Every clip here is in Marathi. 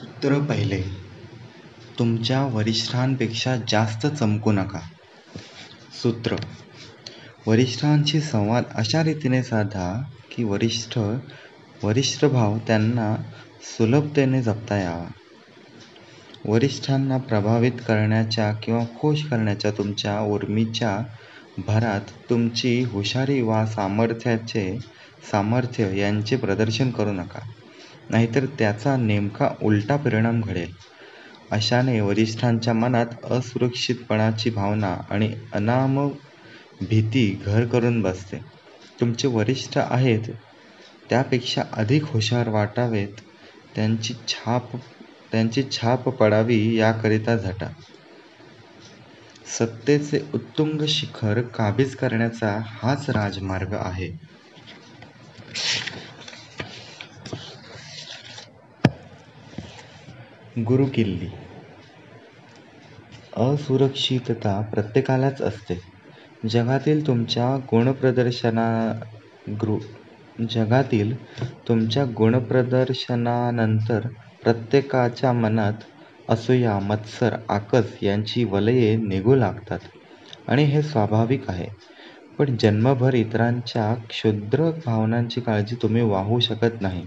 सूत्र पहिले. तुमच्या वरिष्ठांपेक्षा जास्त चमकू नका. सूत्र: वरिष्ठांशी संवाद अशा रीतीने साधा की वरिष्ठ भाव त्यांना सुलभतेने जपता यावा. वरिष्ठांना प्रभावित करण्याच्या किंवा खुश करण्याच्या तुमच्या उर्मीच्या भरात तुमची हुशारी वा सामर्थ्य यांचे प्रदर्शन करू नका, नाहीतर त्याचा नेमका उलटा परिणाम घडेल. अशाने वरिष्ठांच्या मनात असुरक्षितपणाची भावना आणि अनाम भीती घर करून बसते. तुमचे वरिष्ठ आहेत त्यापेक्षा अधिक हुशार वाटावेत, त्यांची छाप पडावी याकरिता झटा. सत्तेचे उत्तुंग शिखर काबीज करण्याचा हाच राजमार्ग आहे. गुरुकिल्ली. असुरक्षितता प्रत्येकालाच असते. जगातील तुमच्या गुणप्रदर्शनानंतर प्रत्येकाच्या मनात असूया, मत्सर, आकस यांची वलये निघू लागतात आणि हे स्वाभाविक आहे. पण जन्मभर इतरांच्या क्षुद्र भावनांची काळजी तुम्ही वाहू शकत नाही.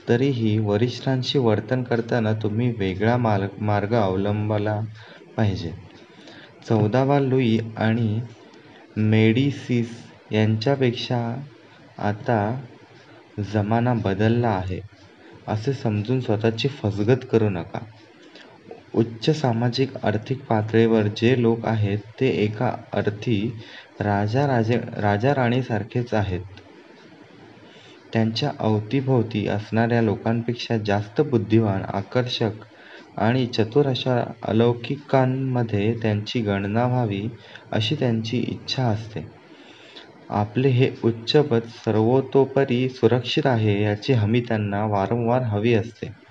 तरीही वरिष्ठांशी वर्तन करताना तुम्ही वेगळा मार्ग अवलंबला पाहिजे. 14वा लुई आणि मेडिसीस यांच्यापेक्षा आता जमाना बदलला आहे असे समजून स्वतःची फसगत करू नका. उच्च सामाजिक आर्थिक पातळीवर जे लोक आहेत ते एका अर्थी राजा राणीसारखेच आहेत. त्यांच्या अवतीभोवती असणाऱ्या लोकांपेक्षा जास्त बुद्धिवान, आकर्षक आणि चतुर अशा अलौकिकांमध्ये त्यांची गणना व्हावी अशी त्यांची इच्छा असते. आपले हे उच्च पद सर्वतोपरी सुरक्षित आहे याची हमी त्यांना वारंवार हवी असते.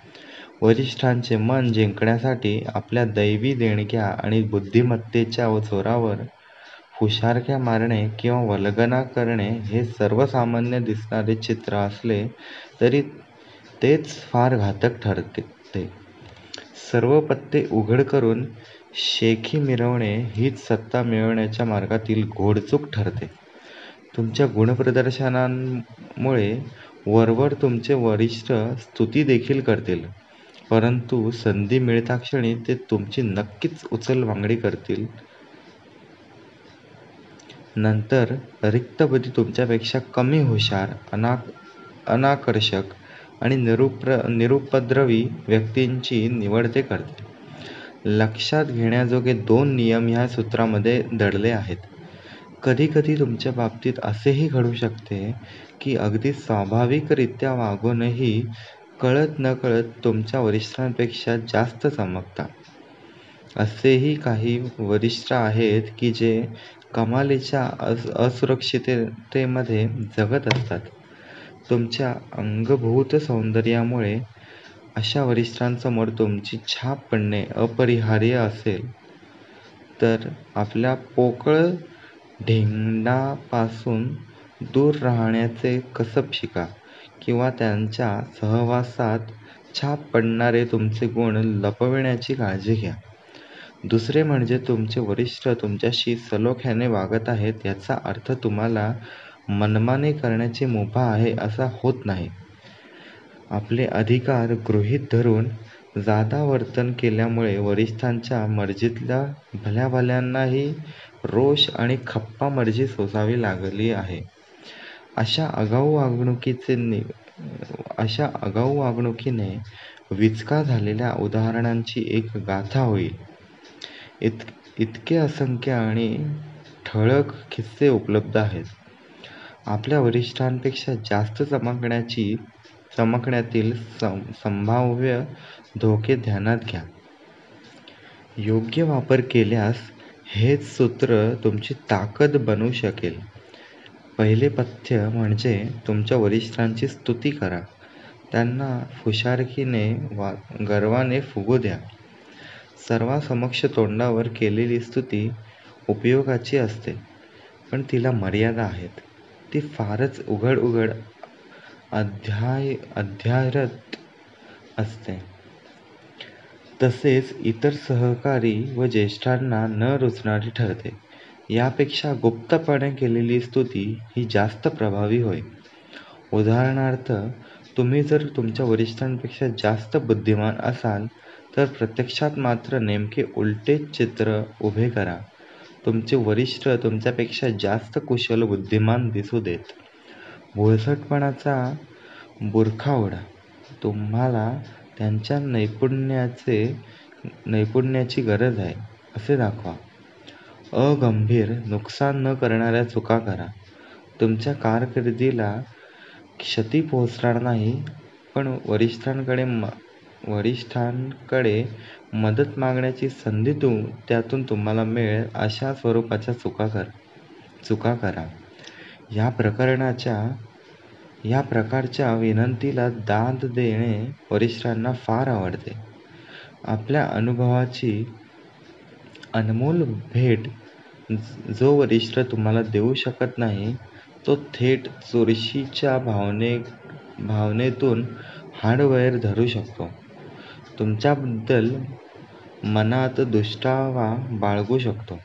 वरिष्ठांचे मन जिंकण्यासाठी आपल्या दैवी देणग्या आणि बुद्धिमत्तेच्या जोरावर फुशारक्या मारणे किंवा वल्गना करणे हे सर्वसामान्य दिसणारे चित्र असले तरी तेच फार घातक ठरते. सर्व पत्ते उघड करून शेखी मिरवणे हीच सत्ता मिळवण्याच्या मार्गातील घोडचूक ठरते. तुमच्या गुणप्रदर्शनामुळे वरवर तुमचे वरिष्ठ स्तुती देखील करतील, परंतु संधी मिळताक्षणी ते तुमची नक्कीच उचलबांगडी करतील. नंतर रिक्तबुद्धी तुमच्यापेक्षा कमी हुशार, अनाकर्षक आणि निरुपद्रवी व्यक्तींची निवड ते करतील. लक्षात घेण्याजोगे 2 नियम ह्या सूत्रामध्ये दडले आहेत. कधी कधी तुमच्या बाबतीत असेही घडू शकते की अगदी स्वाभाविकरित्या वागूनही कळत नकळत तुमच्या वरिष्ठांपेक्षा जास्त चमकता. असेही काही वरिष्ठ आहेत की जे कमालीच्या असुरक्षिततेमध्ये जगत असतात. तुमच्या अंगभूत सौंदर्यामुळे अशा वरिष्ठांसमोर तुमची छाप पडणे अपरिहार्य असेल तर आपल्या पोकळ ढेंडापासून दूर राहण्याचे कसब शिका किंवा त्यांच्या सहवासात छाप पडणारे तुमचे गुण लपविण्याची काळजी घ्या. दुसरे म्हणजे तुमचे वरिष्ठ तुमच्याशी सलोख्याने वागत आहेत याचा अर्थ तुम्हाला मनमानी करण्याची मुभा आहे असा होत नाही. आपले अधिकार गृहीत धरून जादा वर्तन केल्यामुळे वरिष्ठांच्या मर्जीतल्या भल्याभल्यांनाही रोष आणि खप्पा मर्जी सोसावी लागली आहे. अशा आगाऊ वागणुकीने विचका झालेल्या उदाहरणांची एक गाथा होईल. इतके असंख्य आणि ठळक किस्से उपलब्ध आहेत. आपल्या वरिष्ठांपेक्षा जास्त चमकण्यातील संभाव्य धोके ध्यानात घ्या. योग्य वापर केल्यास हेच सूत्र तुमची ताकद बनू शकेल. पहिले पथ्य म्हणजे तुमच्या वरिष्ठांची स्तुती करा. त्यांना फुशारकीने गर्वाने फुगू द्या. सर्वांसमक्ष तोंडावर केलेली स्तुती उपयोगाची असते, पण तिला मर्यादा आहेत. ती फारच उघड अध्यायरत असते. तसेच इतर सहकारी व ज्येष्ठांना न रुचणारी ठरते. यापेक्षा गुप्तपणे केलेली स्तुती ही जास्त प्रभावी होय. उदाहरणार्थ, तुम्ही जर तुमच्या वरिष्ठांपेक्षा जास्त बुद्धिमान असाल तर प्रत्यक्षात मात्र नेमके उलटेच चित्र उभे करा. तुमचे वरिष्ठ तुमच्यापेक्षा जास्त कुशल बुद्धिमान दिसू देत. भोळसटपणाचा बुरखा ओढा. तुम्हाला त्यांच्या नैपुण्याची गरज आहे असे दाखवा. अगंभीर, नुकसान न करणाऱ्या चुका करा. तुमच्या कारकिर्दीला क्षती पोहोचणार नाही, पण वरिष्ठांकडे मदत मागण्याची संधी त्यातून तुम्हाला मिळेल अशा स्वरूपाच्या चुका करा. या प्रकारच्या विनंतीला दाद देणे वरिष्ठांना फार आवडते. आपल्या अनुभवाची अनमोल भेट जो वरिष्ठ तुम्हाला देऊ शकत नाही, तो थेट चुरशीच्या भावनेतून हाडवैर धरू शकतो. तुमच्याबद्दल मनात दुष्टावा बाळगू शकतो.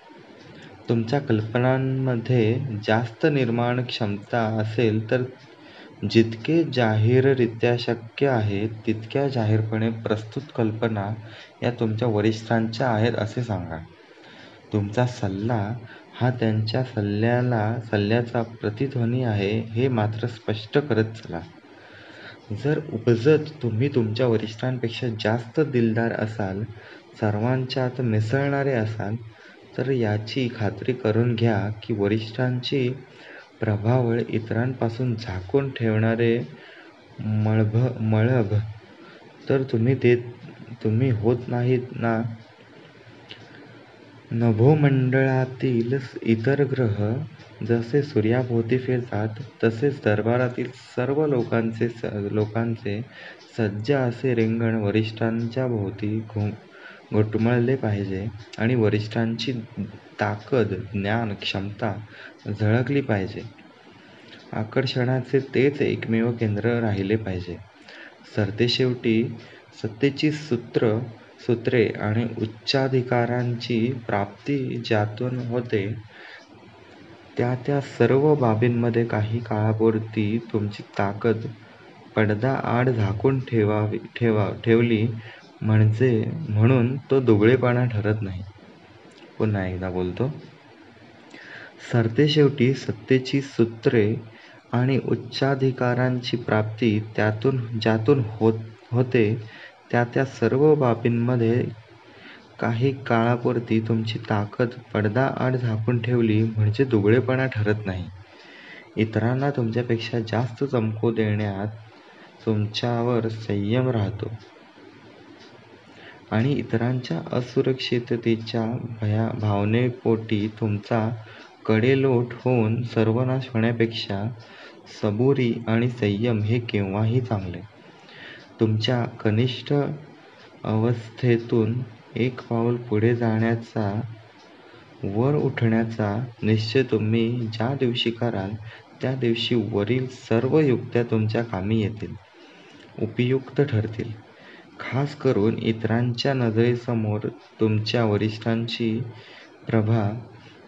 तुमच्या कल्पनांमध्ये जास्त निर्माण क्षमता असेल तर जितके जाहीररित्या शक्य आहे तितक्या जाहीरपणे प्रस्तुत कल्पना या तुमच्या वरिष्ठांच्या आहेत असे सांगा. तुमचा सल्ला हा त्यांच्या सल्ल्याचा प्रतिध्वनी आहे हे मात्र स्पष्ट करत चला. जर उपजत तुम्ही तुमच्या वरिष्ठांपेक्षा जास्त दिलदार असाल, सर्वांच्यात मिसळणारे असाल, तर याची खात्री करून घ्या की वरिष्ठांची प्रभावळ इतरांपासून झाकून ठेवणारे मळभ तर तुम्ही होत नाहीत ना. नभोमंडळातील इतर ग्रह जसे सूर्याभोवती फिरतात तसेच दरबारातील सर्व लोकांचे सज्ज असे रिंगण वरिष्ठांच्या भोवती घुटमळले पाहिजे आणि वरिष्ठांची ताकद, ज्ञान, क्षमता झळकली पाहिजे. आकर्षणाचे तेच एकमेव केंद्र राहिले पाहिजे. सरतेशेवटी सत्तेची सूत्रे आणि उच्चाधिकारांची प्राप्ती ज्यातून होते त्या सर्व बाबींमध्ये काही काळापुरती तुमची ताकद पडद्याआड झाकून ठेवली म्हणून तो दुबळेपणा ठरत नाही. पुन्हा एकदा बोलतो. सरतेशेवटी सत्तेची सूत्रे आणि उच्चाधिकारांची प्राप्ती ज्यातून होते त्या सर्व बाबींमध्ये काही काळापुरती तुमची ताकद पडद्याआड झाकून ठेवली म्हणजे दुबळेपणा ठरत नाही. इतरांना तुमच्यापेक्षा जास्त चमकू देण्यात तुमच्यावर संयम राहतो आणि इतरांच्या असुरक्षिततेच्या भावनेपोटी तुमचा कडेलोट होऊन सर्वनाश होण्यापेक्षा सबुरी आणि संयम हे केव्हाही चांगले. तुमच्या कनिष्ठ अवस्थेतून एक पाऊल पुढे जाण्याचा, वर उठण्याचा निश्चय तुम्ही ज्या दिवशी कराल त्या दिवशी वरील सर्व युक्त्या तुमच्या कामी येतील, उपयुक्त ठरतील. खास करून इतरांच्या नजरेसमोर तुमच्या वरिष्ठांची प्रभा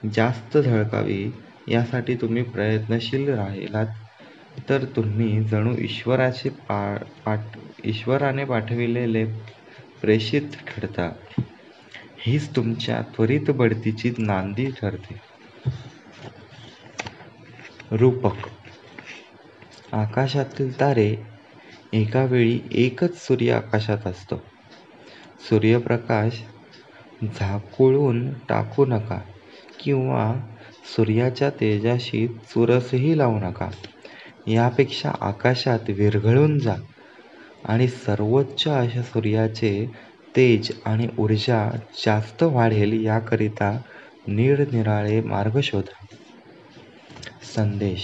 जास्त झळकावी यासाठी तुम्ही प्रयत्नशील राहिलात तर तुम्ही जणू ईश्वराने पाठविलेले प्रेषित ठरता. हीच तुमच्या त्वरित बढतीची नांदी ठरते. रूपक. आकाशातील तारे. एका वेळी एकच सूर्य आकाशात असतो. सूर्यप्रकाश झाकोळून टाकू नका किंवा सूर्याच्या तेजाशी चुरसही लावू नका. यापेक्षा आकाशात विरघळून जा आणि सर्वोच्च अशा सूर्याचे तेज आणि ऊर्जा जास्त वाढेल याकरिता निरनिराळे मार्ग शोधा. संदेश.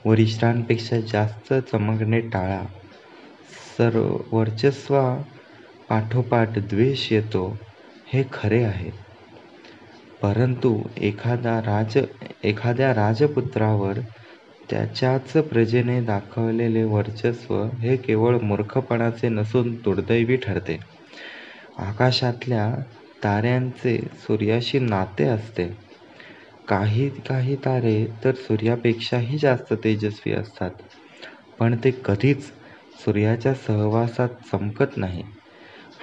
वरिष्ठांपेक्षा जास्त चमकणे टाळा. वर्चस्वापाठोपाठ द्वेष येतो हे खरे आहे, परंतु एखाद्या राजपुत्रावर त्याच्याच प्रजेने दाखवलेले वर्चस्व हे केवळ मूर्खपणाचे नसून दुर्दैवी ठरते. आकाशातल्या ताऱ्यांचे सूर्याशी नाते असते. काही काही तारे तर सूर्यापेक्षाही जास्त तेजस्वी असतात, पण ते कधीच सूर्याच्या सहवासात चमकत नाही.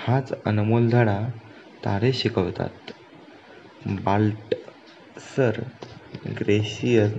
हाच अनमोल धडा तारे शिकवतात. बाल्टसर ग्रेशियन